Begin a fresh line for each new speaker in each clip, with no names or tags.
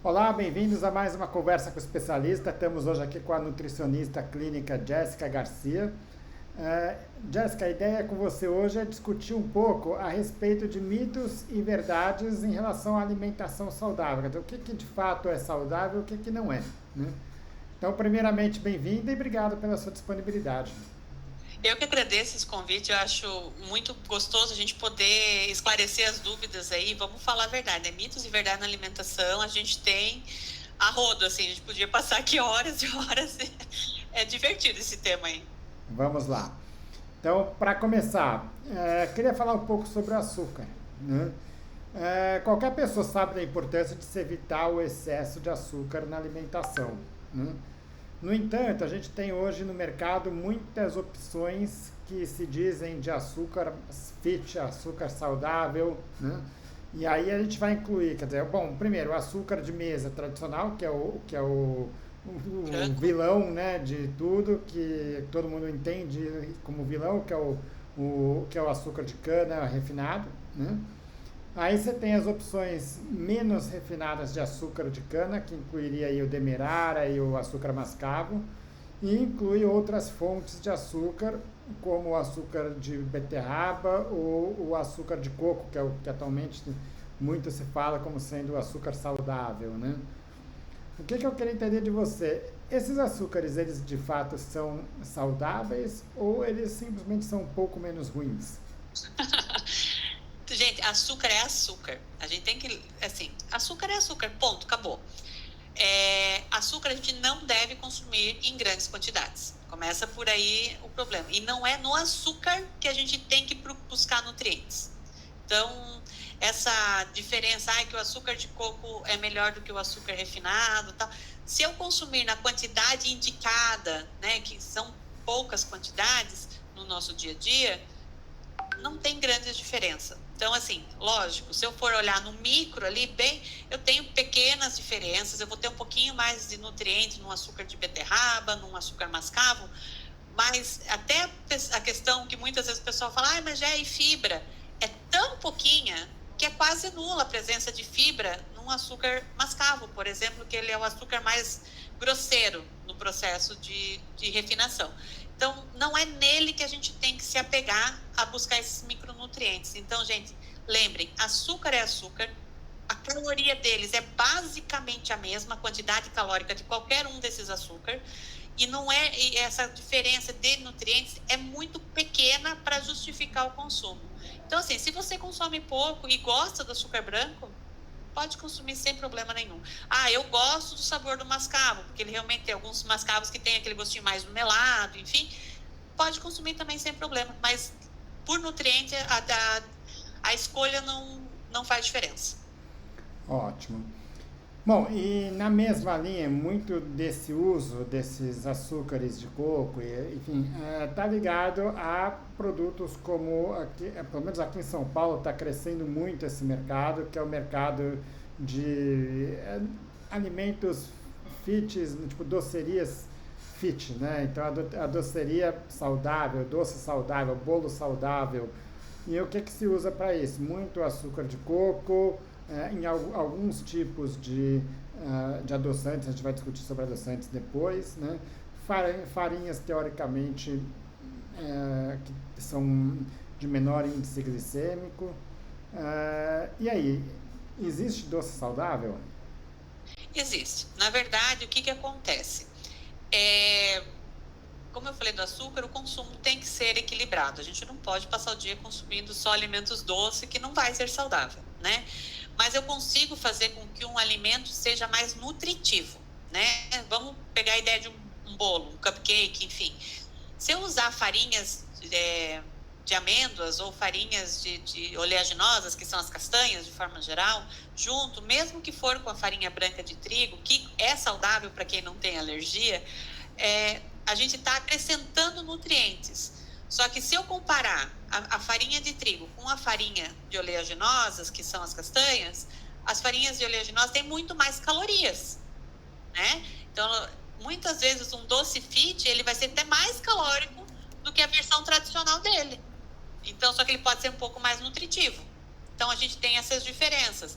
Olá, bem-vindos a mais uma conversa com o especialista. Estamos hoje aqui com a nutricionista clínica Jéssica Garcia. Jéssica, a ideia com você hoje é discutir um pouco a respeito de mitos e verdades em relação à alimentação saudável. Então, o que de fato é saudável e o que não é, né? Então, primeiramente, bem-vinda e obrigado pela sua disponibilidade.
Eu que agradeço esse convite, eu acho muito gostoso a gente poder esclarecer as dúvidas aí. Vamos falar a verdade, né? Mitos e verdade na alimentação, a gente tem a rodo, assim, a gente podia passar aqui horas e horas. É divertido esse tema aí.
Vamos lá. Então, para começar, queria falar um pouco sobre o açúcar, né? Qualquer pessoa sabe da importância de se evitar o excesso de açúcar na alimentação, né? No entanto, a gente tem hoje no mercado muitas opções que se dizem de açúcar fit, açúcar saudável, né? E aí a gente vai incluir, quer dizer, bom, primeiro o açúcar de mesa tradicional, que é o
Branco.
vilão, né, de tudo, que todo mundo entende como vilão, que é o açúcar de cana refinado, né? Aí você tem as opções menos refinadas de açúcar de cana, que incluiria aí o demerara e o açúcar mascavo, e inclui outras fontes de açúcar, como o açúcar de beterraba ou o açúcar de coco, que é o que atualmente muito se fala como sendo o açúcar saudável, né? O que eu queria entender de você? Esses açúcares, eles de fato são saudáveis ou eles simplesmente são um pouco menos ruins?
Gente, açúcar é açúcar. A gente tem que, assim, açúcar é açúcar, ponto, acabou. Açúcar a gente não deve consumir em grandes quantidades. Começa por aí o problema. E não é no açúcar que a gente tem que buscar nutrientes. Então, essa diferença, que o açúcar de coco é melhor do que o açúcar refinado, tal. Se eu consumir na quantidade indicada, né, que são poucas quantidades no nosso dia a dia, não tem grande diferença. Então, assim, lógico, se eu for olhar no micro ali, bem, eu tenho pequenas diferenças, eu vou ter um pouquinho mais de nutrientes no açúcar de beterraba, no açúcar mascavo, mas até a questão que muitas vezes o pessoal fala, mas já é fibra, é tão pouquinha que é quase nula a presença de fibra num açúcar mascavo, por exemplo, que ele é o açúcar mais grosseiro no processo de refinação. Então, não é nele que a gente tem que se apegar a buscar esses micronutrientes. Então, gente, lembrem, açúcar é açúcar, a caloria deles é basicamente a mesma, a quantidade calórica de qualquer um desses açúcares, e não é, e essa diferença de nutrientes é muito pequena para justificar o consumo. Então, assim, se você consome pouco e gosta do açúcar branco, pode consumir sem problema nenhum. Eu gosto do sabor do mascavo, porque ele realmente tem alguns mascavos que tem aquele gostinho mais melado, enfim. Pode consumir também sem problema, mas por nutriente a escolha não faz diferença.
Ótimo. Bom, e na mesma linha, muito desse uso desses açúcares de coco, enfim, está ligado a produtos como, aqui, pelo menos aqui em São Paulo, está crescendo muito esse mercado, que é o mercado de alimentos fits, tipo docerias fit, né? Então a doceria saudável, doce saudável, bolo saudável. E o que se usa para isso? Muito açúcar de coco, em alguns tipos de adoçantes, a gente vai discutir sobre adoçantes depois, né? Farinhas teoricamente que são de menor índice glicêmico. E aí, existe doce saudável?
Existe. Na verdade, o que acontece? É, Como eu falei do açúcar, o consumo tem que ser equilibrado. A gente não pode passar o dia consumindo só alimentos doces, que não vai ser saudável, né? Mas eu consigo fazer com que um alimento seja mais nutritivo, né? Vamos pegar a ideia de um bolo, um cupcake, enfim. Se eu usar farinhas de amêndoas ou farinhas de oleaginosas, que são as castanhas, de forma geral, junto, mesmo que for com a farinha branca de trigo, que é saudável para quem não tem alergia, a gente está acrescentando nutrientes. Só que se eu comparar a farinha de trigo com a farinha de oleaginosas, que são as castanhas, as farinhas de oleaginosas têm muito mais calorias, né? Então, muitas vezes um doce fit, ele vai ser até mais calórico do que a versão tradicional dele. Então, só que ele pode ser um pouco mais nutritivo. Então, a gente tem essas diferenças.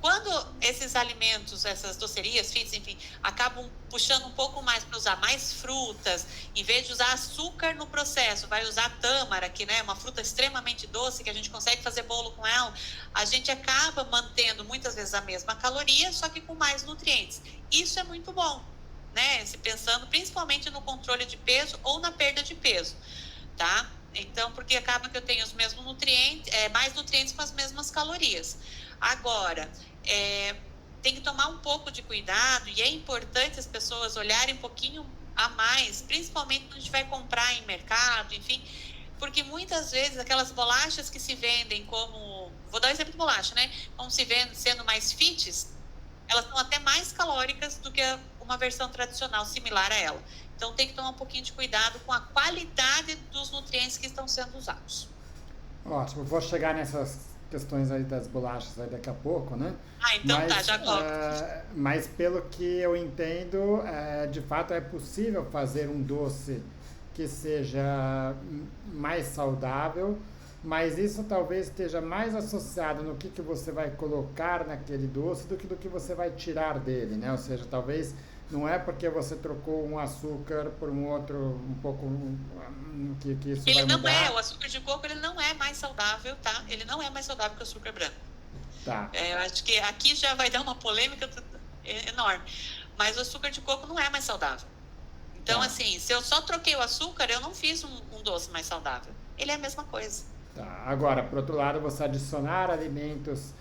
Quando esses alimentos, essas docerias, fits, enfim, acabam puxando um pouco mais para usar mais frutas, em vez de usar açúcar no processo, vai usar tâmara, que né, é uma fruta extremamente doce, que a gente consegue fazer bolo com ela, a gente acaba mantendo muitas vezes a mesma caloria, só que com mais nutrientes. Isso é muito bom, né? Se pensando principalmente no controle de peso ou na perda de peso, tá? Então, porque acaba que eu tenho os mesmos nutrientes, mais nutrientes com as mesmas calorias. Agora, tem que tomar um pouco de cuidado e é importante as pessoas olharem um pouquinho a mais, principalmente quando a gente vai comprar em mercado, enfim, porque muitas vezes aquelas bolachas que se vendem como, vou dar um exemplo de bolacha, né? Como se vende sendo mais fits, elas são até mais calóricas do que uma versão tradicional similar a ela. Então tem que tomar um pouquinho de cuidado com a qualidade dos nutrientes que estão sendo usados.
Ótimo, vou chegar nessas questões aí das bolachas aí daqui a pouco, né?
Então tá, já volto.
Mas pelo que eu entendo, de fato é possível fazer um doce que seja mais saudável, mas isso talvez esteja mais associado no que você vai colocar naquele doce do que você vai tirar dele, né? Ou seja, talvez não é porque você trocou um açúcar por um outro um pouco que isso
ele
vai
não
mudar.
o açúcar de coco ele não é mais saudável, tá? Ele não é mais saudável que o açúcar branco.
Tá.
Eu acho que aqui já vai dar uma polêmica enorme, mas o açúcar de coco não é mais saudável. Então, assim, se eu só troquei o açúcar, eu não fiz um doce mais saudável. Ele é a mesma coisa.
Tá. Agora, por outro lado, você adicionar alimentos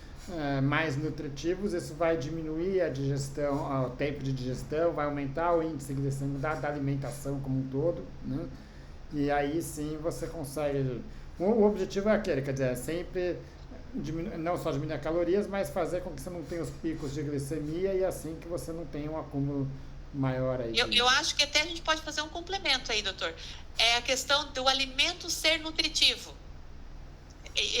mais nutritivos, isso vai diminuir a digestão, o tempo de digestão, vai aumentar o índice glicêmico da alimentação como um todo, né? E aí sim você consegue. O objetivo é aquele, quer dizer, é sempre não só diminuir calorias, mas fazer com que você não tenha os picos de glicemia e assim que você não tenha um acúmulo maior aí.
Eu acho que até a gente pode fazer um complemento aí, doutor. É a questão do alimento ser nutritivo.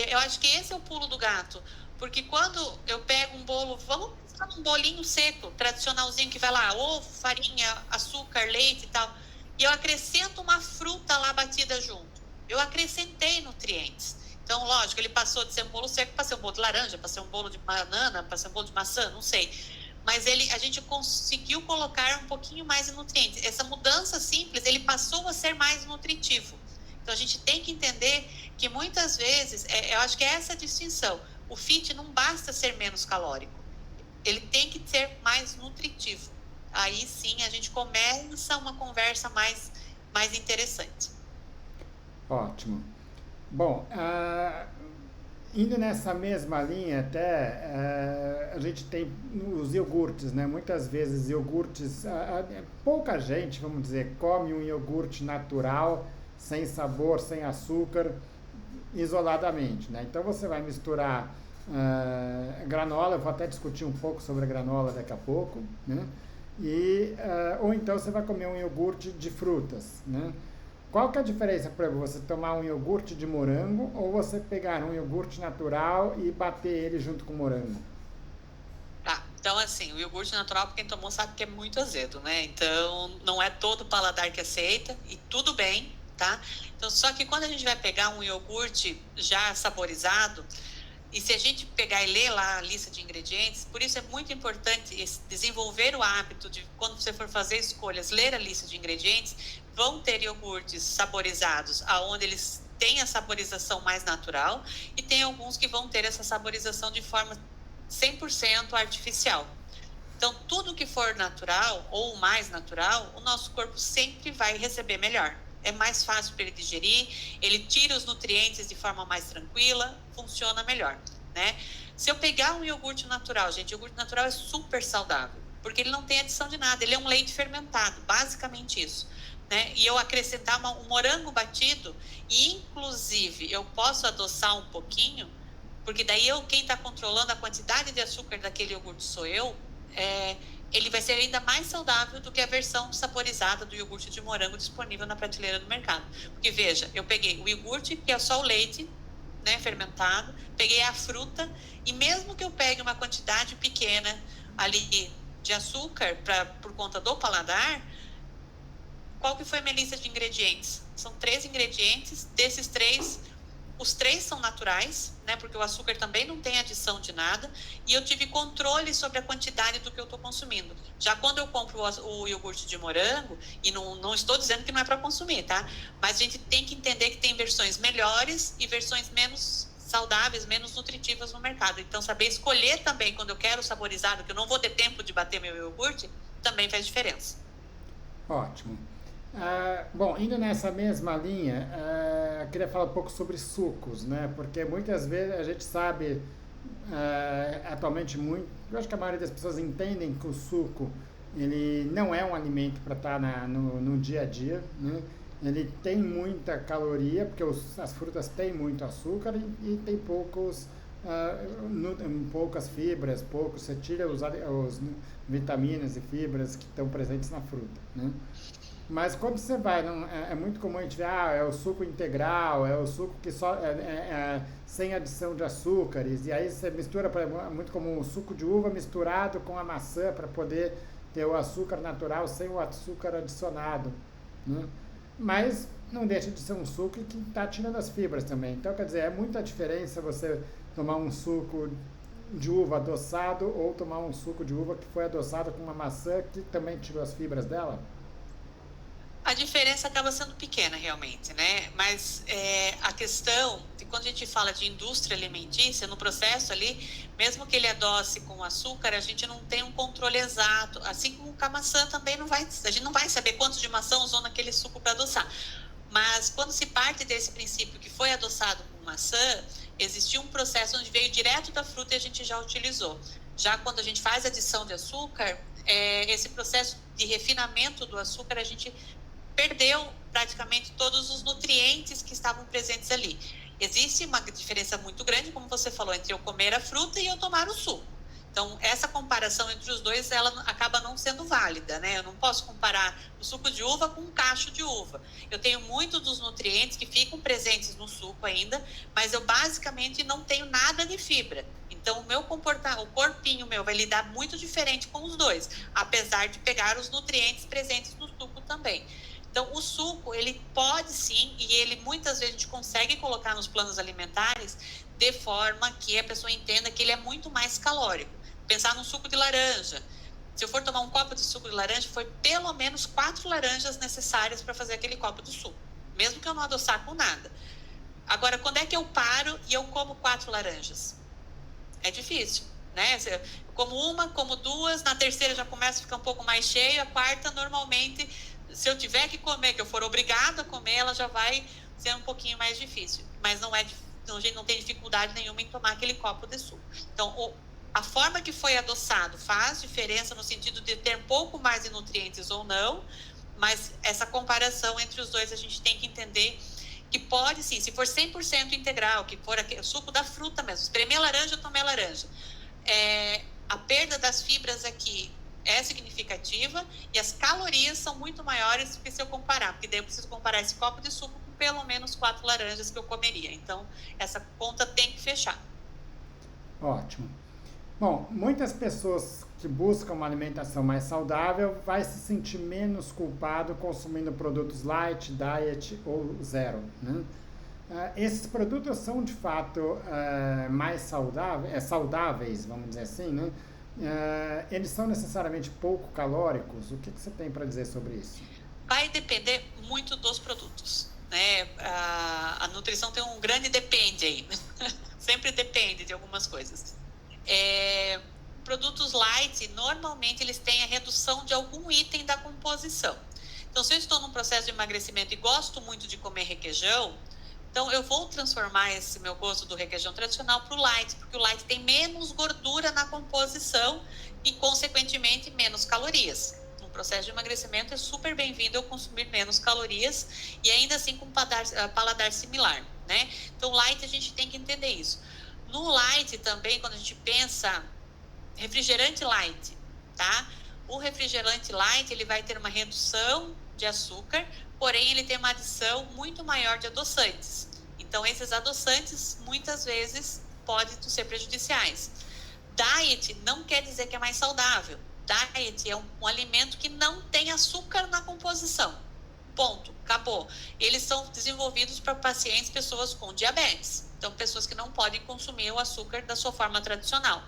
Eu acho que esse é o pulo do gato. Porque quando eu pego um bolo, vamos pensar num bolinho seco, tradicionalzinho, que vai lá, ovo, farinha, açúcar, leite e tal, e eu acrescento uma fruta lá batida junto. Eu acrescentei nutrientes. Então, lógico, ele passou de ser um bolo seco para ser um bolo de laranja, para ser um bolo de banana, para ser um bolo de maçã, não sei. Mas a gente conseguiu colocar um pouquinho mais de nutrientes. Essa mudança simples, ele passou a ser mais nutritivo. Então, a gente tem que entender que muitas vezes, eu acho que é essa a distinção. O fit não basta ser menos calórico. Ele tem que ser mais nutritivo. Aí sim, a gente começa uma conversa mais interessante.
Ótimo. Bom, indo nessa mesma linha até, a gente tem os iogurtes, né? Muitas vezes iogurtes, pouca gente, vamos dizer, come um iogurte natural, sem sabor, sem açúcar, isoladamente, né? Então você vai misturar granola, eu vou até discutir um pouco sobre a granola daqui a pouco, né? Ou então você vai comer um iogurte de frutas, né? Qual que é a diferença para você tomar um iogurte de morango ou você pegar um iogurte natural e bater ele junto com o morango?
Então assim, o iogurte natural, quem tomou sabe que é muito azedo, né? Então não é todo paladar que aceita e tudo bem, tá? Então, só que quando a gente vai pegar um iogurte já saborizado, e se a gente pegar e ler lá a lista de ingredientes, por isso é muito importante desenvolver o hábito de, quando você for fazer escolhas, ler a lista de ingredientes. Vão ter iogurtes saborizados, onde eles têm a saborização mais natural, e tem alguns que vão ter essa saborização de forma 100% artificial. Então, tudo que for natural ou mais natural, o nosso corpo sempre vai receber melhor. É mais fácil para ele digerir, ele tira os nutrientes de forma mais tranquila, funciona melhor, né? Se eu pegar um iogurte natural, gente, iogurte natural é super saudável, porque ele não tem adição de nada, ele é um leite fermentado, basicamente isso, né? E eu acrescentar um morango batido, e inclusive eu posso adoçar um pouquinho, porque daí quem está controlando a quantidade de açúcar daquele iogurte sou eu, ele vai ser ainda mais saudável do que a versão saborizada do iogurte de morango disponível na prateleira do mercado. Porque, veja, eu peguei o iogurte, que é só o leite, né, fermentado, peguei a fruta, e mesmo que eu pegue uma quantidade pequena ali de açúcar por conta do paladar, qual que foi a minha lista de ingredientes? São 3 ingredientes, desses 3, Os 3 são naturais, né? Porque o açúcar também não tem adição de nada. E eu tive controle sobre a quantidade do que eu estou consumindo. Já quando eu compro o iogurte de morango, e não estou dizendo que não é para consumir, tá? Mas a gente tem que entender que tem versões melhores e versões menos saudáveis, menos nutritivas no mercado. Então, saber escolher também quando eu quero saborizado, que eu não vou ter tempo de bater meu iogurte, também faz diferença.
Ótimo. Bom, indo nessa mesma linha, queria falar um pouco sobre sucos, né? Porque muitas vezes a gente sabe, atualmente muito, eu acho que a maioria das pessoas entendem que o suco ele não é um alimento para estar no dia a dia, né? Ele tem muita caloria, porque as frutas têm muito açúcar e tem poucas fibras, você tira os vitaminas e fibras que estão presentes na fruta, né? Mas quando você vai, é muito comum a gente ver, é o suco integral, é o suco que só sem adição de açúcares, e aí você mistura, é muito comum o suco de uva misturado com a maçã para poder ter o açúcar natural sem o açúcar adicionado, né? Mas não deixa de ser um suco que está tirando as fibras também. Então, quer dizer, é muita diferença você tomar um suco de uva adoçado ou tomar um suco de uva que foi adoçado com uma maçã que também tirou as fibras dela.
A diferença acaba sendo pequena, realmente, né? Mas a questão, de quando a gente fala de indústria alimentícia, no processo ali, mesmo que ele adoce com açúcar, a gente não tem um controle exato. Assim como com a maçã também a gente não vai saber quanto de maçã usou naquele suco para adoçar. Mas quando se parte desse princípio que foi adoçado com maçã, existiu um processo onde veio direto da fruta e a gente já utilizou. Já quando a gente faz adição de açúcar, esse processo de refinamento do açúcar, a gente perdeu praticamente todos os nutrientes que estavam presentes ali. Existe uma diferença muito grande, como você falou, entre eu comer a fruta e eu tomar o suco. Então, essa comparação entre os dois, ela acaba não sendo válida, né? Eu não posso comparar o suco de uva com um cacho de uva. Eu tenho muito dos nutrientes que ficam presentes no suco ainda, mas eu basicamente não tenho nada de fibra. Então, o corpinho meu vai lidar muito diferente com os dois, apesar de pegar os nutrientes presentes no suco também. Então, o suco, ele pode sim, e ele muitas vezes a gente consegue colocar nos planos alimentares de forma que a pessoa entenda que ele é muito mais calórico. Pensar num suco de laranja. Se eu for tomar um copo de suco de laranja, foi pelo menos 4 laranjas necessárias para fazer aquele copo de suco, mesmo que eu não adoçar com nada. Agora, quando é que eu paro e eu como 4 laranjas? É difícil, né? Eu como uma, como 2, na terceira já começa a ficar um pouco mais cheio, a quarta normalmente, se eu tiver que comer, que eu for obrigado a comer, ela já vai ser um pouquinho mais difícil. Mas a gente não tem dificuldade nenhuma em tomar aquele copo de suco. Então, a forma que foi adoçado faz diferença no sentido de ter um pouco mais de nutrientes ou não, mas essa comparação entre os dois a gente tem que entender que pode sim, se for 100% integral, que for o suco da fruta mesmo, espremer laranja, tomar laranja. A perda das fibras aqui é significativa e as calorias são muito maiores do que se eu comparar, porque daí eu preciso comparar esse copo de suco com pelo menos 4 laranjas que eu comeria. Então, essa conta tem que fechar.
Ótimo. Bom, muitas pessoas que buscam uma alimentação mais saudável vai se sentir menos culpado consumindo produtos light, diet ou zero, né? Esses produtos são de fato mais saudáveis, vamos dizer assim, né? Eles são necessariamente pouco calóricos? O que você tem para dizer sobre isso?
Vai depender muito dos produtos, né? A nutrição tem um grande depende aí, sempre depende de algumas coisas. Produtos light, normalmente eles têm a redução de algum item da composição. Então, se eu estou num processo de emagrecimento e gosto muito de comer requeijão, então eu vou transformar esse meu gosto do requeijão tradicional para o light, porque o light tem menos gordura na composição e, consequentemente, menos calorias. No processo de emagrecimento é super bem-vindo eu consumir menos calorias e ainda assim com paladar similar, né? Então, light a gente tem que entender isso. No light também, quando a gente pensa refrigerante light, tá? O refrigerante light, ele vai ter uma redução de açúcar, porém ele tem uma adição muito maior de adoçantes. Então, esses adoçantes, muitas vezes, podem ser prejudiciais. Diet não quer dizer que é mais saudável. Diet é um alimento que não tem açúcar na composição. ponto, acabou. Eles são desenvolvidos para pacientes, pessoas com diabetes. Então, pessoas que não podem consumir o açúcar da sua forma tradicional.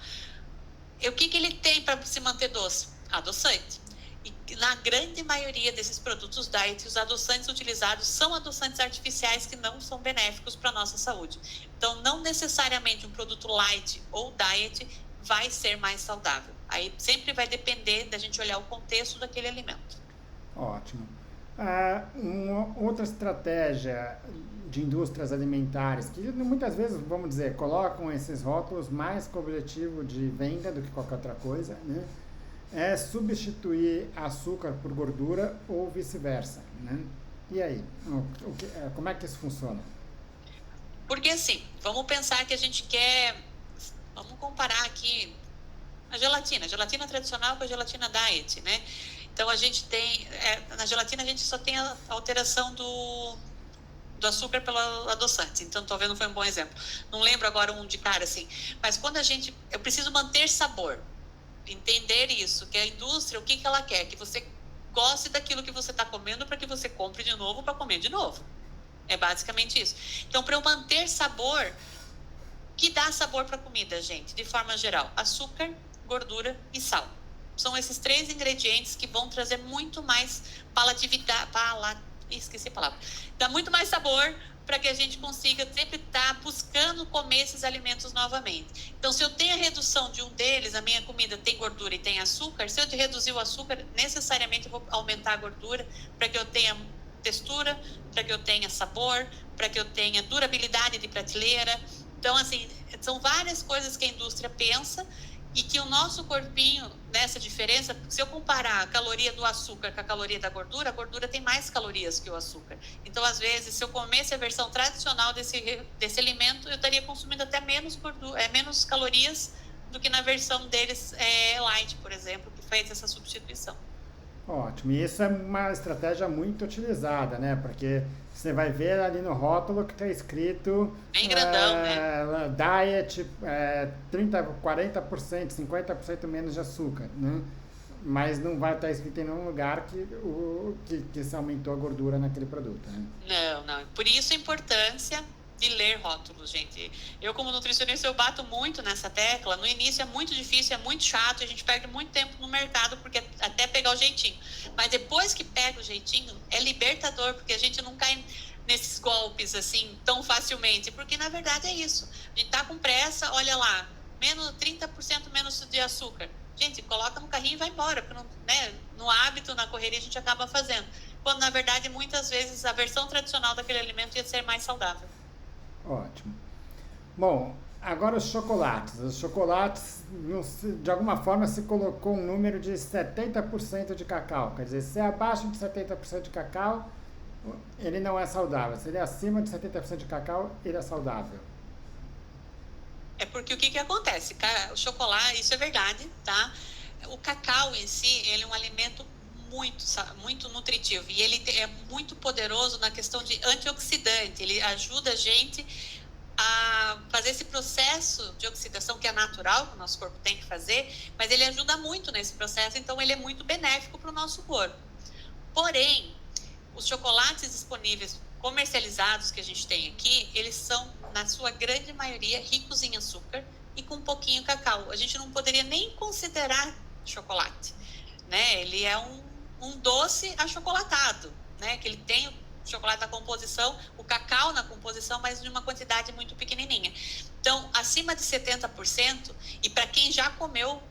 E o que ele tem para se manter doce? Adoçante. E na grande maioria desses produtos diet, os adoçantes utilizados são adoçantes artificiais que não são benéficos para a nossa saúde. Então, não necessariamente um produto light ou diet vai ser mais saudável. Aí sempre vai depender da gente olhar o contexto daquele alimento.
Ótimo. Uma outra estratégia de indústrias alimentares, que muitas vezes, vamos dizer, colocam esses rótulos mais com o objetivo de venda do que qualquer outra coisa, né? É substituir açúcar por gordura ou vice-versa, né? E aí, como é que isso funciona?
Porque assim, vamos pensar que a gente quer, vamos comparar aqui a gelatina tradicional com a gelatina diet, né? Então a gente tem, na gelatina a gente só tem a alteração do açúcar pelo adoçante. Então talvez não foi um bom exemplo. Não lembro agora um de cara assim. Mas quando eu preciso manter sabor, entender isso, que a indústria, o que ela quer? Que você goste daquilo que você está comendo para que você compre de novo para comer de novo. É basicamente isso. Então, para eu manter sabor, que dá sabor para a comida, gente, de forma geral? Açúcar, gordura e sal. São esses 3 ingredientes que vão trazer muito mais esqueci a palavra. Dá muito mais sabor para que a gente consiga sempre estar buscando comer esses alimentos novamente. Então, se eu tenho a redução de um deles, a minha comida tem gordura e tem açúcar, se eu reduzir o açúcar, necessariamente eu vou aumentar a gordura para que eu tenha textura, para que eu tenha sabor, para que eu tenha durabilidade de prateleira. Então, assim, são várias coisas que a indústria pensa e que o nosso corpinho, nessa diferença, se eu comparar a caloria do açúcar com a caloria da gordura, a gordura tem mais calorias que o açúcar. Então, às vezes, se eu comesse a versão tradicional desse alimento, eu estaria consumindo até menos calorias do que na versão deles light, por exemplo, que fez essa substituição.
Ótimo, e isso é uma estratégia muito utilizada, né? Porque você vai ver ali no rótulo que está escrito
bem grandão, né?
Diet, 30, 40%, 50% menos de açúcar, né? Mas não vai estar escrito em nenhum lugar que se aumentou a gordura naquele produto, né?
Não. Por isso a importância de ler rótulos, gente. Eu, como nutricionista, eu bato muito nessa tecla. No início é muito difícil, é muito chato, a gente perde muito tempo no mercado porque até pegar o jeitinho. Mas depois que pega o jeitinho, é libertador, porque a gente não cai nesses golpes assim tão facilmente, porque na verdade é isso. A gente tá com pressa, olha lá, 30% menos de açúcar. Gente, coloca no carrinho e vai embora, porque no hábito, na correria, a gente acaba fazendo. Quando na verdade, muitas vezes, a versão tradicional daquele alimento ia ser mais saudável.
Ótimo. Bom, agora os chocolates. Os chocolates, de alguma forma, se colocou um número de 70% de cacau. Quer dizer, se é abaixo de 70% de cacau, ele não é saudável. Se ele é acima de 70% de cacau, ele é saudável.
É porque o que acontece? O chocolate, isso é verdade, tá? O cacau em si, ele é um alimento muito nutritivo e ele é muito poderoso na questão de antioxidante. Ele ajuda a gente a fazer esse processo de oxidação que é natural, que o nosso corpo tem que fazer, mas ele ajuda muito nesse processo, então ele é muito benéfico para o nosso corpo. Porém, os chocolates disponíveis comercializados que a gente tem aqui, eles são, na sua grande maioria, ricos em açúcar e com um pouquinho cacau. A gente não poderia nem considerar chocolate, né? Ele é um doce achocolatado, né? Que ele tem o chocolate na composição, o cacau na composição, mas de uma quantidade muito pequenininha. Então, acima de 70%, e para quem já comeu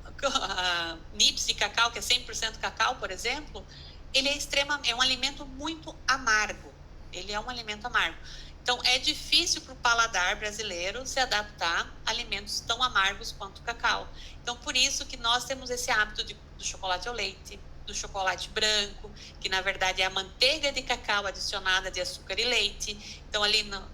nips de cacau, que é 100% cacau, por exemplo, ele é um alimento muito amargo. Ele é um alimento amargo. Então, é difícil para o paladar brasileiro se adaptar a alimentos tão amargos quanto o cacau. Então, por isso que nós temos esse hábito do chocolate ao leite, do chocolate branco, que na verdade é a manteiga de cacau adicionada de açúcar e leite. Então, ali no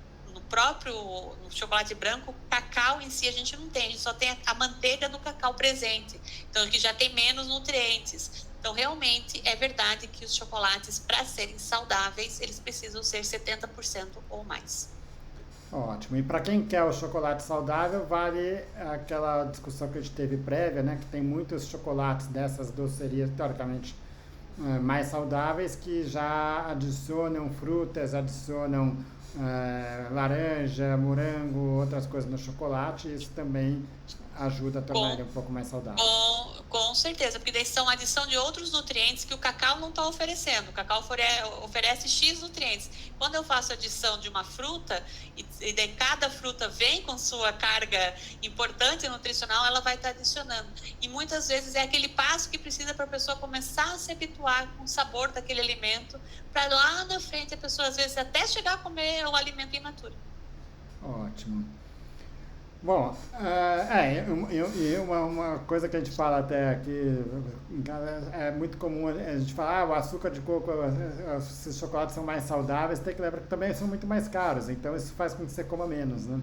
chocolate branco, o cacau em si a gente não tem, a gente só tem a manteiga do cacau presente. Então, que já tem menos nutrientes. Então, realmente, é verdade que os chocolates, para serem saudáveis, eles precisam ser 70% ou mais.
Ótimo. E para quem quer o chocolate saudável, vale aquela discussão que a gente teve prévia, né? Que tem muitos chocolates dessas docerias, teoricamente, mais saudáveis que já adicionam frutas, adicionam laranja, morango, outras coisas no chocolate. Isso também ajuda a tornar
Com
ele um pouco mais saudável.
Com certeza, porque daí são adição de outros nutrientes que o cacau não está oferecendo. O cacau oferece X nutrientes. Quando eu faço adição de uma fruta, e daí cada fruta vem com sua carga importante nutricional, ela vai estar adicionando. E muitas vezes é aquele passo que precisa para a pessoa começar a se habituar com o sabor daquele alimento, para lá na frente a pessoa às vezes até chegar a comer o alimento in natura.
Ótimo. Bom, uma coisa que a gente fala até aqui, é muito comum a gente falar, o açúcar de coco, esses chocolates são mais saudáveis, tem que lembrar que também são muito mais caros, então isso faz com que você coma menos, né?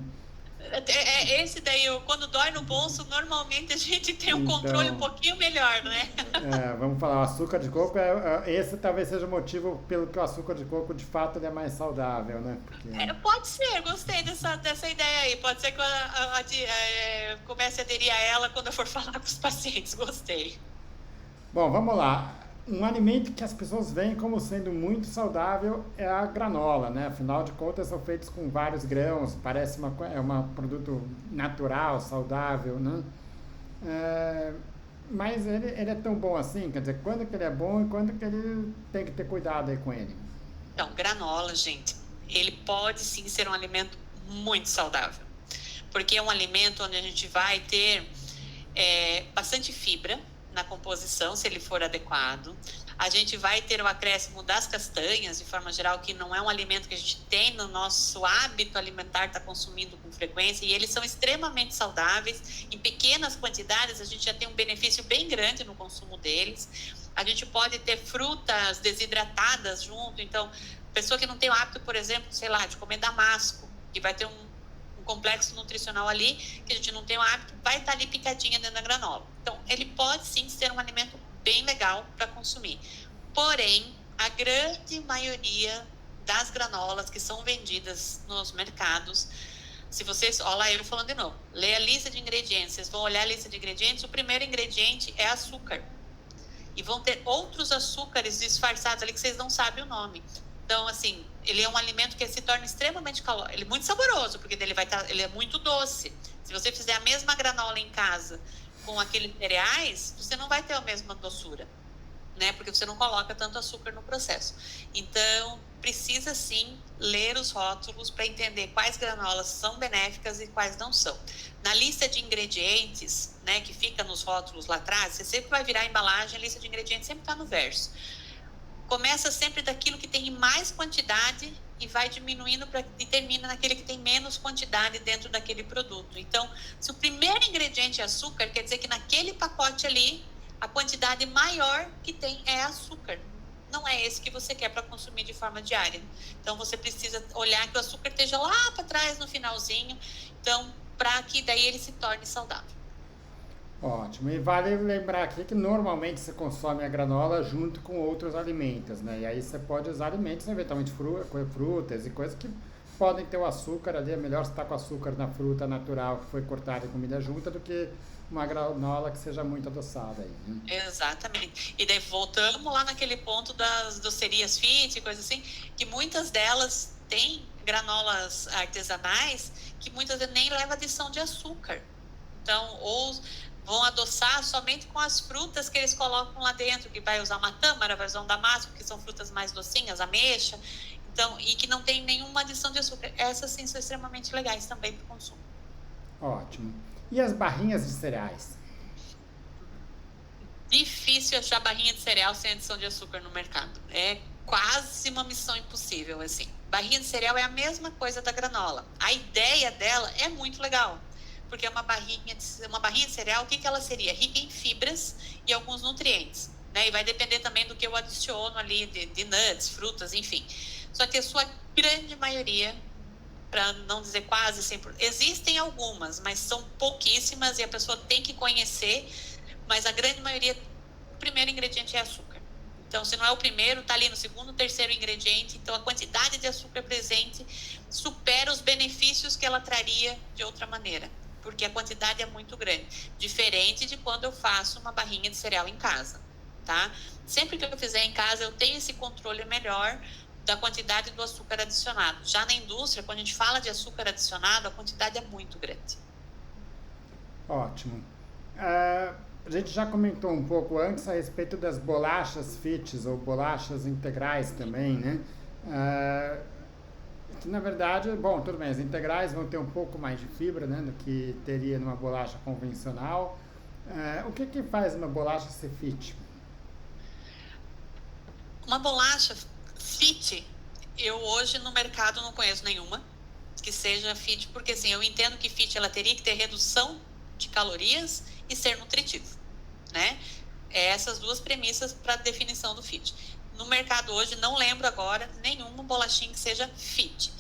Esse daí, quando dói no bolso, normalmente a gente tem um controle um
Então,
pouquinho melhor, né?
vamos falar, o açúcar de coco, esse talvez seja o motivo pelo que o açúcar de coco de fato ele é mais saudável, né? Porque...
Pode ser, gostei dessa ideia aí. Pode ser que eu comece a aderir a ela quando eu for falar com os pacientes. Gostei.
Bom, vamos lá. Um alimento que as pessoas veem como sendo muito saudável é a granola, né? Afinal de contas, são feitos com vários grãos, parece um produto natural, saudável, né? Mas ele é tão bom assim, quer dizer, quando que ele é bom e quando que ele tem que ter cuidado aí com ele?
Então, granola, gente, ele pode sim ser um alimento muito saudável, porque é um alimento onde a gente vai ter bastante fibra na composição, se ele for adequado. A gente vai ter o acréscimo das castanhas, de forma geral, que não é um alimento que a gente tem no nosso hábito alimentar, está consumindo com frequência, e eles são extremamente saudáveis. Em pequenas quantidades, a gente já tem um benefício bem grande no consumo deles. A gente pode ter frutas desidratadas junto, então, pessoa que não tem o hábito, por exemplo, sei lá, de comer damasco, que vai ter um complexo nutricional ali, que a gente não tem o hábito, vai estar ali picadinha dentro da granola. Então, ele pode sim ser um alimento bem legal para consumir. Porém, a grande maioria das granolas que são vendidas nos mercados, se vocês, olha lá eu falando de novo, lê a lista de ingredientes, vocês vão olhar a lista de ingredientes, o primeiro ingrediente é açúcar. E vão ter outros açúcares disfarçados ali que vocês não sabem o nome. Então, assim, ele é um alimento que se torna extremamente calórico. Ele é muito saboroso, porque ele é muito doce. Se você fizer a mesma granola em casa com aqueles cereais, você não vai ter a mesma doçura, né? Porque você não coloca tanto açúcar no processo. Então, precisa sim ler os rótulos para entender quais granolas são benéficas e quais não são. Na lista de ingredientes, né, que fica nos rótulos lá atrás, você sempre vai virar a embalagem, a lista de ingredientes sempre está no verso. Começa sempre daquilo que tem mais quantidade e vai diminuindo e termina naquele que tem menos quantidade dentro daquele produto. Então, se o primeiro ingrediente é açúcar, quer dizer que naquele pacote ali, a quantidade maior que tem é açúcar. Não é esse que você quer para consumir de forma diária. Então, você precisa olhar que o açúcar esteja lá para trás, no finalzinho, então, para que daí ele se torne saudável.
Ótimo. E vale lembrar aqui que normalmente você consome a granola junto com outros alimentos, né? E aí você pode usar alimentos, eventualmente frutas e coisas que podem ter o açúcar ali. É melhor você estar com açúcar na fruta natural que foi cortada e comida junta do que uma granola que seja muito adoçada aí, né?
Exatamente. E daí voltamos lá naquele ponto das docerias fit e coisas assim, que muitas delas têm granolas artesanais que muitas vezes nem leva adição de açúcar. Então, ou vão adoçar somente com as frutas que eles colocam lá dentro, que vai usar uma tâmara, vai usar um damasco, que são frutas mais docinhas, ameixa, então, e que não tem nenhuma adição de açúcar. Essas sim são extremamente legais também para o consumo.
Ótimo. E as barrinhas de cereais?
Difícil achar barrinha de cereal sem adição de açúcar no mercado. É quase uma missão impossível, assim. Barrinha de cereal é a mesma coisa da granola. A ideia dela é muito legal, porque é uma barrinha de cereal. O que ela seria? Rica em fibras e alguns nutrientes, né? E vai depender também do que eu adiciono ali, de nuts, frutas, enfim. Só que a sua grande maioria, para não dizer quase 100%, existem algumas, mas são pouquíssimas e a pessoa tem que conhecer, mas a grande maioria, o primeiro ingrediente é açúcar. Então, se não é o primeiro, está ali no segundo, terceiro ingrediente. Então, a quantidade de açúcar presente supera os benefícios que ela traria de outra maneira, porque a quantidade é muito grande. Diferente de quando eu faço uma barrinha de cereal em casa, tá? Sempre que eu fizer em casa, eu tenho esse controle melhor da quantidade do açúcar adicionado. Já na indústria, quando a gente fala de açúcar adicionado, a quantidade é muito grande.
Ótimo. A gente já comentou um pouco antes a respeito das bolachas fits ou bolachas integrais também, né? Que na verdade, bom, tudo bem, as integrais vão ter um pouco mais de fibra, né, do que teria numa bolacha convencional. O que que faz uma bolacha ser fit?
Uma bolacha fit, eu hoje no mercado não conheço nenhuma que seja fit, porque assim, eu entendo que fit ela teria que ter redução de calorias e ser nutritivo, né? Essas duas premissas para a definição do fit. No mercado hoje, não lembro agora nenhuma bolachinha que seja fit,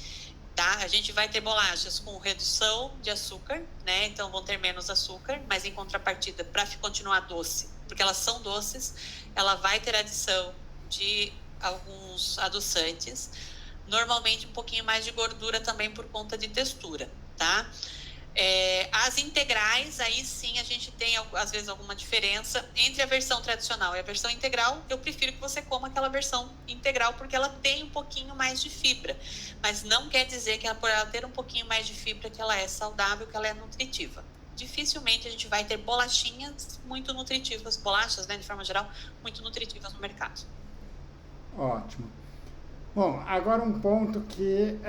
tá? A gente vai ter bolachas com redução de açúcar, né? Então vão ter menos açúcar, mas em contrapartida, para continuar doce, porque elas são doces, ela vai ter adição de alguns adoçantes, normalmente um pouquinho mais de gordura também por conta de textura, tá? As integrais, aí sim a gente tem às vezes alguma diferença entre a versão tradicional e a versão integral. Eu prefiro que você coma aquela versão integral porque ela tem um pouquinho mais de fibra, mas não quer dizer que por ela ter um pouquinho mais de fibra que ela é saudável, que ela é nutritiva. Dificilmente a gente vai ter bolachinhas muito nutritivas, bolachas, né, de forma geral, muito nutritivas no mercado.
Ótimo. Bom, agora um ponto que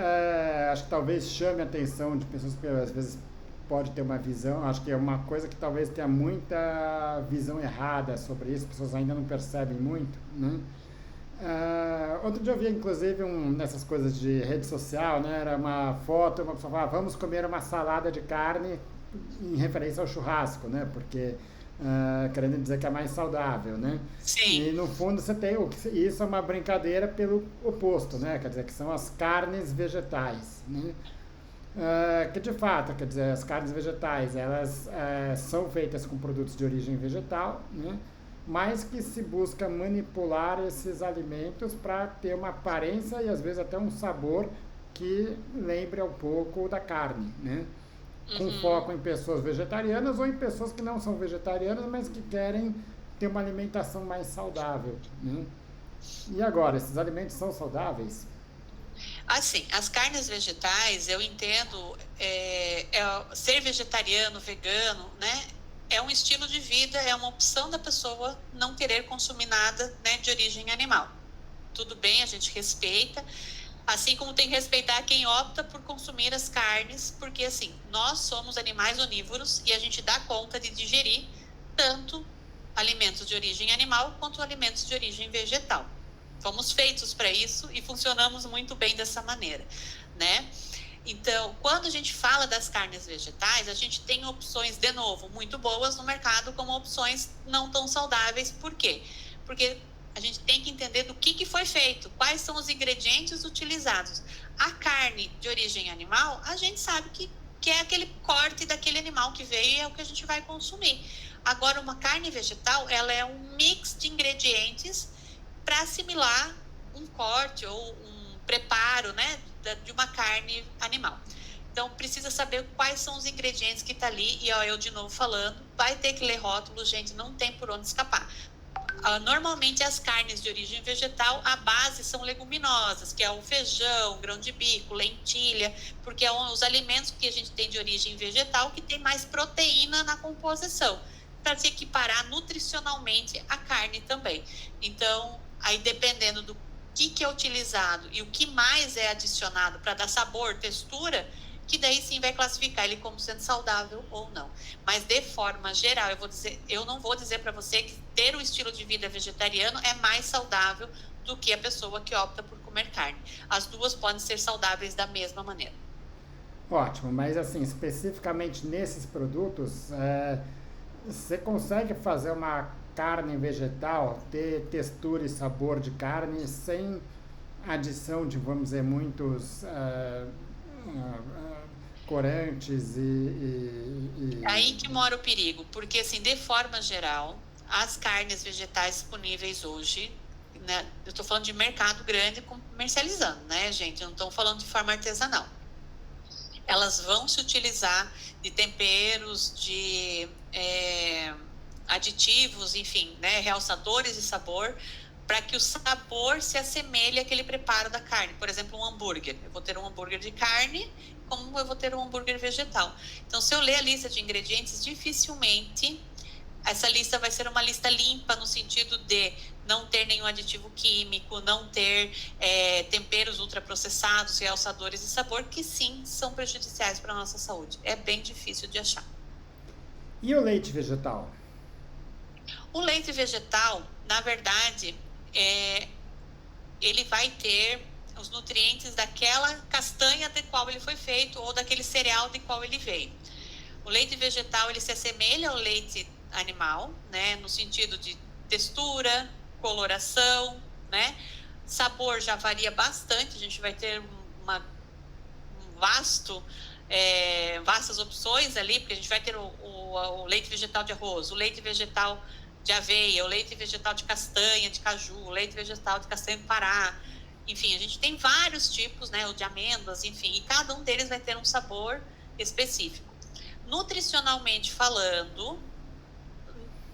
acho que talvez chame a atenção de pessoas que às vezes pode ter uma visão, acho que é uma coisa que talvez tenha muita visão errada sobre isso, as pessoas ainda não percebem muito, né? Outro dia eu vi inclusive nessas coisas de rede social, né? Era uma foto, uma pessoa falava, vamos comer uma salada de carne em referência ao churrasco, né? Porque querendo dizer que é mais saudável, né?
Sim.
E no fundo você tem isso é uma brincadeira pelo oposto, né? Quer dizer que são as carnes vegetais, né? Que de fato, quer dizer, as carnes vegetais elas são feitas com produtos de origem vegetal, né? Mas que se busca manipular esses alimentos para ter uma aparência e às vezes até um sabor que lembre um pouco da carne, né? Com foco em pessoas vegetarianas ou em pessoas que não são vegetarianas, mas que querem ter uma alimentação mais saudável, né? E agora, esses alimentos são saudáveis?
Assim, as carnes vegetais, eu entendo, ser vegetariano, vegano, né? É um estilo de vida, é uma opção da pessoa não querer consumir nada, né, de origem animal. Tudo bem, a gente respeita, assim como tem que respeitar quem opta por consumir as carnes, porque assim, nós somos animais onívoros e a gente dá conta de digerir tanto alimentos de origem animal quanto alimentos de origem vegetal. Fomos feitos para isso e funcionamos muito bem dessa maneira, né? Então, quando a gente fala das carnes vegetais, a gente tem opções, de novo, muito boas no mercado, como opções não tão saudáveis. Por quê? Porque a gente tem que entender do que foi feito, quais são os ingredientes utilizados. A carne de origem animal, a gente sabe que é aquele corte daquele animal que veio e é o que a gente vai consumir. Agora, uma carne vegetal, ela é um mix de ingredientes para assimilar um corte ou um preparo, né, de uma carne animal. Então, precisa saber quais são os ingredientes que está ali. E ó, eu de novo falando, vai ter que ler rótulos, gente, não tem por onde escapar. Normalmente, as carnes de origem vegetal, a base são leguminosas, que é o feijão, grão de bico, lentilha, porque é os alimentos que a gente tem de origem vegetal que tem mais proteína na composição, para se equiparar nutricionalmente a carne também. Então, aí dependendo do que é utilizado e o que mais é adicionado para dar sabor, textura, que daí sim vai classificar ele como sendo saudável ou não. Mas de forma geral, eu não vou dizer para você que ter um estilo de vida vegetariano é mais saudável do que a pessoa que opta por comer carne. As duas podem ser saudáveis da mesma maneira.
Ótimo, mas assim, especificamente nesses produtos, você consegue fazer uma carne vegetal ter textura e sabor de carne sem adição de, vamos dizer, muitos corantes
Aí que mora o perigo, porque assim, de forma geral, as carnes vegetais disponíveis hoje, né, eu estou falando de mercado grande comercializando, né, gente? Eu não estou falando de forma artesanal. Elas vão se utilizar de temperos, de aditivos, enfim, né, realçadores de sabor, para que o sabor se assemelhe àquele preparo da carne. Por exemplo, um hambúrguer. Eu vou ter um hambúrguer de carne, como eu vou ter um hambúrguer vegetal. Então, se eu ler a lista de ingredientes, dificilmente essa lista vai ser uma lista limpa, no sentido de não ter nenhum aditivo químico, não ter temperos ultraprocessados, realçadores de sabor, que sim, são prejudiciais para a nossa saúde. É bem difícil de achar.
E o leite vegetal?
O leite vegetal, na verdade, ele vai ter os nutrientes daquela castanha de qual ele foi feito ou daquele cereal de qual ele veio. O leite vegetal, ele se assemelha ao leite animal, né, no sentido de textura, coloração, né, sabor já varia bastante, a gente vai ter vastas opções ali, porque a gente vai ter o leite vegetal de arroz, o leite vegetal de aveia, o leite vegetal de castanha, de caju, o leite vegetal de castanha do Pará, enfim, a gente tem vários tipos, né, o de amêndoas, enfim, e cada um deles vai ter um sabor específico. Nutricionalmente falando,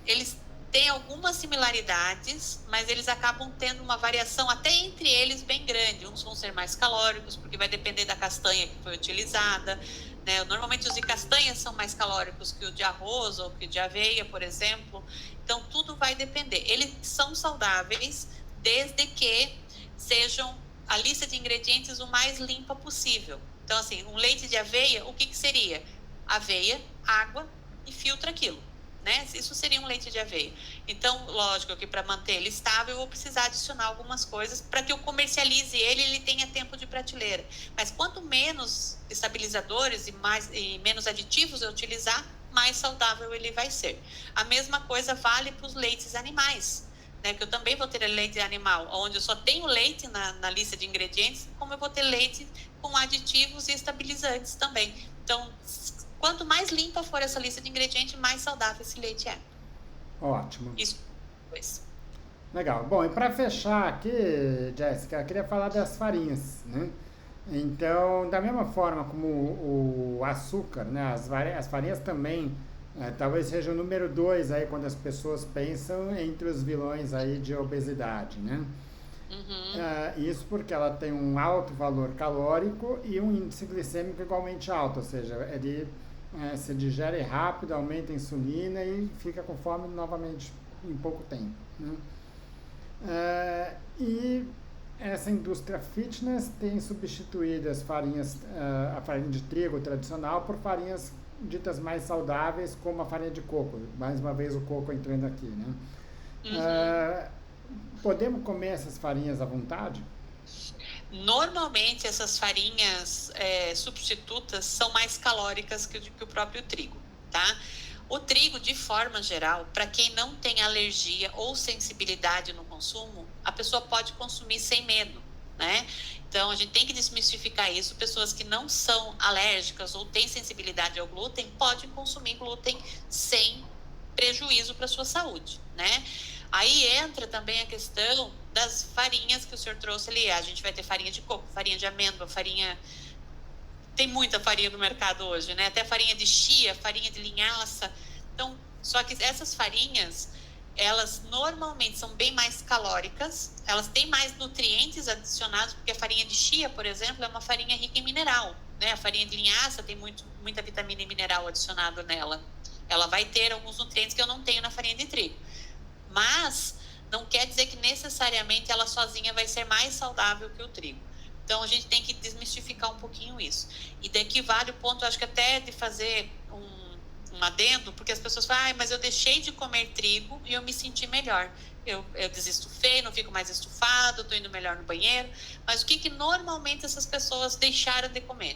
eles têm algumas similaridades, mas eles acabam tendo uma variação até entre eles bem grande. Uns vão ser mais calóricos, porque vai depender da castanha que foi utilizada, né? Normalmente os de castanha são mais calóricos que o de arroz ou que o de aveia, por exemplo. Então, tudo vai depender. Eles são saudáveis desde que sejam a lista de ingredientes o mais limpa possível. Então, assim, um leite de aveia, o que seria? Aveia, água e filtra aquilo, né? Isso seria um leite de aveia. Então, lógico que para manter ele estável, eu vou precisar adicionar algumas coisas para que eu comercialize ele tenha tempo de prateleira. Mas quanto menos estabilizadores e menos aditivos eu utilizar, mais saudável ele vai ser. A mesma coisa vale para os leites animais, né? Que eu também vou ter leite animal, onde eu só tenho leite na lista de ingredientes, como eu vou ter leite com aditivos e estabilizantes também. Então, quanto mais limpa for essa lista de ingredientes, mais saudável esse leite é.
Ótimo.
Isso. Pois.
Legal. Bom, e para fechar aqui, Jéssica, eu queria falar das farinhas, né? Então, da mesma forma como o açúcar, né? As farinhas também, talvez seja o número 2 aí quando as pessoas pensam entre os vilões aí de obesidade, né?
Uhum.
Isso porque ela tem um alto valor calórico e um índice glicêmico igualmente alto, ou seja, ele se digere rápido, aumenta a insulina e fica com fome novamente em pouco tempo, né? E essa indústria fitness tem substituído as farinhas, a farinha de trigo tradicional por farinhas ditas mais saudáveis, como a farinha de coco. Mais uma vez o coco entrando aqui, né? Podemos comer essas farinhas à vontade?
Normalmente essas farinhas substitutas são mais calóricas que o próprio trigo, tá? O trigo, de forma geral, para quem não tem alergia ou sensibilidade no consumo, a pessoa pode consumir sem medo, né? Então, a gente tem que desmistificar isso. Pessoas que não são alérgicas ou têm sensibilidade ao glúten podem consumir glúten sem prejuízo para a sua saúde, né? Aí entra também a questão das farinhas que o senhor trouxe ali. A gente vai ter farinha de coco, farinha de amêndoa, farinha... Tem muita farinha no mercado hoje, né? Até farinha de chia, farinha de linhaça. Então, só que essas farinhas, elas normalmente são bem mais calóricas, elas têm mais nutrientes adicionados, porque a farinha de chia, por exemplo, é uma farinha rica em mineral, né? A farinha de linhaça tem muita vitamina e mineral adicionado nela. Ela vai ter alguns nutrientes que eu não tenho na farinha de trigo. Mas não quer dizer que necessariamente ela sozinha vai ser mais saudável que o trigo. Então, a gente tem que desmistificar um pouquinho isso. E daqui vale o ponto, acho que até de fazer um adendo, porque as pessoas falam, mas eu deixei de comer trigo e eu me senti melhor. Eu desestufei, não fico mais estufado, estou indo melhor no banheiro. Mas o que normalmente essas pessoas deixaram de comer?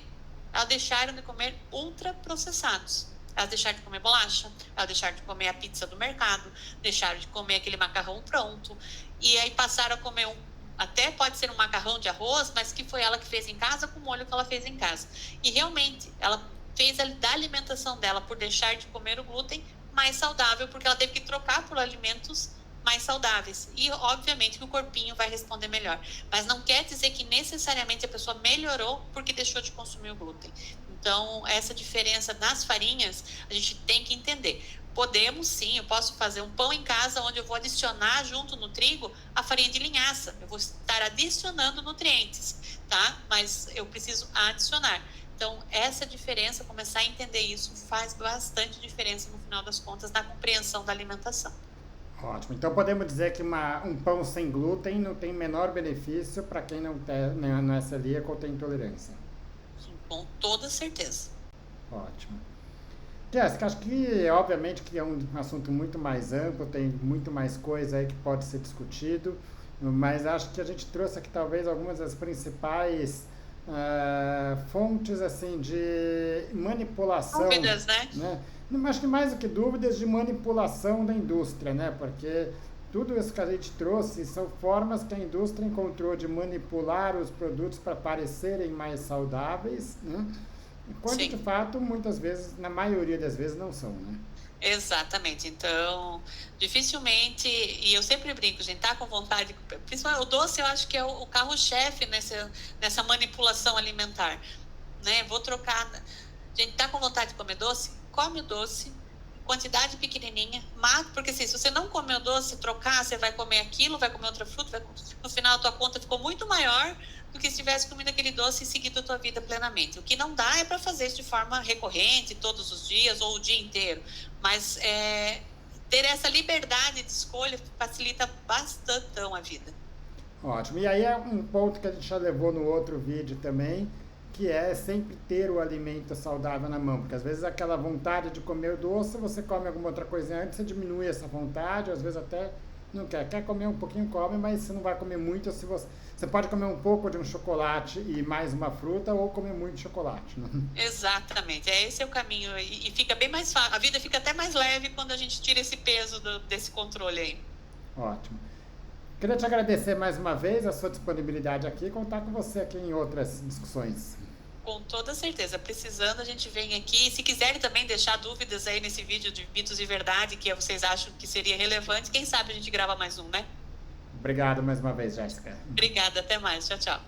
Elas deixaram de comer ultraprocessados. Elas deixaram de comer bolacha, elas deixaram de comer a pizza do mercado, deixaram de comer aquele macarrão pronto, e aí passaram a comer até pode ser um macarrão de arroz, mas que foi ela que fez em casa, com o molho que ela fez em casa. E realmente, ela fez da alimentação dela, por deixar de comer o glúten, mais saudável, porque ela teve que trocar por alimentos mais saudáveis. E, obviamente, que o corpinho vai responder melhor. Mas não quer dizer que necessariamente a pessoa melhorou porque deixou de consumir o glúten. Então, essa diferença nas farinhas, a gente tem que entender. Podemos sim, eu posso fazer um pão em casa onde eu vou adicionar junto no trigo a farinha de linhaça. Eu vou estar adicionando nutrientes, tá? Mas eu preciso adicionar. Então, essa diferença, começar a entender isso, faz bastante diferença no final das contas na compreensão da alimentação.
Ótimo. Então podemos dizer que um pão sem glúten não tem menor benefício para quem não é celíaco ou tem intolerância.
Com toda certeza.
Ótimo. Jéssica, acho que obviamente que é um assunto muito mais amplo, tem muito mais coisa aí que pode ser discutido, mas acho que a gente trouxe aqui talvez algumas das principais fontes assim de manipulação.
Dúvidas, né?
Acho que mais do que dúvidas de manipulação da indústria, né? Porque tudo isso que a gente trouxe são formas que a indústria encontrou de manipular os produtos para parecerem mais saudáveis, né? Quando
Sim.
de fato, muitas vezes, na maioria das vezes, não são, né?
Exatamente. Então, dificilmente, e eu sempre brinco, gente, tá com vontade, principalmente o doce, eu acho que é o carro-chefe nessa manipulação alimentar, né? Vou trocar. Gente, tá com vontade de comer doce? Come o doce, quantidade pequenininha, mata, porque assim, se você não comer o doce, trocar, você vai comer aquilo, vai comer outra fruta, no final a tua conta ficou muito maior do que se tivesse comido aquele doce e seguido a tua vida plenamente. O que não dá é para fazer isso de forma recorrente, todos os dias ou o dia inteiro, mas ter essa liberdade de escolha facilita bastante a vida.
Ótimo. E aí é um ponto que a gente já levou no outro vídeo também, que é sempre ter o alimento saudável na mão, porque às vezes aquela vontade de comer o doce, você come alguma outra coisa antes, você diminui essa vontade, às vezes até não quer comer um pouquinho, come, mas você não vai comer muito. Se você pode comer um pouco de um chocolate e mais uma fruta, ou comer muito chocolate, né?
Exatamente, esse é o caminho, e fica bem mais fácil, a vida fica até mais leve quando a gente tira esse peso desse controle aí.
Ótimo. Queria te agradecer mais uma vez a sua disponibilidade aqui e contar com você aqui em outras discussões.
Com toda certeza, precisando a gente vem aqui, se quiserem também deixar dúvidas aí nesse vídeo de mitos e verdade, que vocês acham que seria relevante, quem sabe a gente grava mais um, né?
Obrigado mais uma vez, Jéssica.
Obrigada, até mais, tchau, tchau.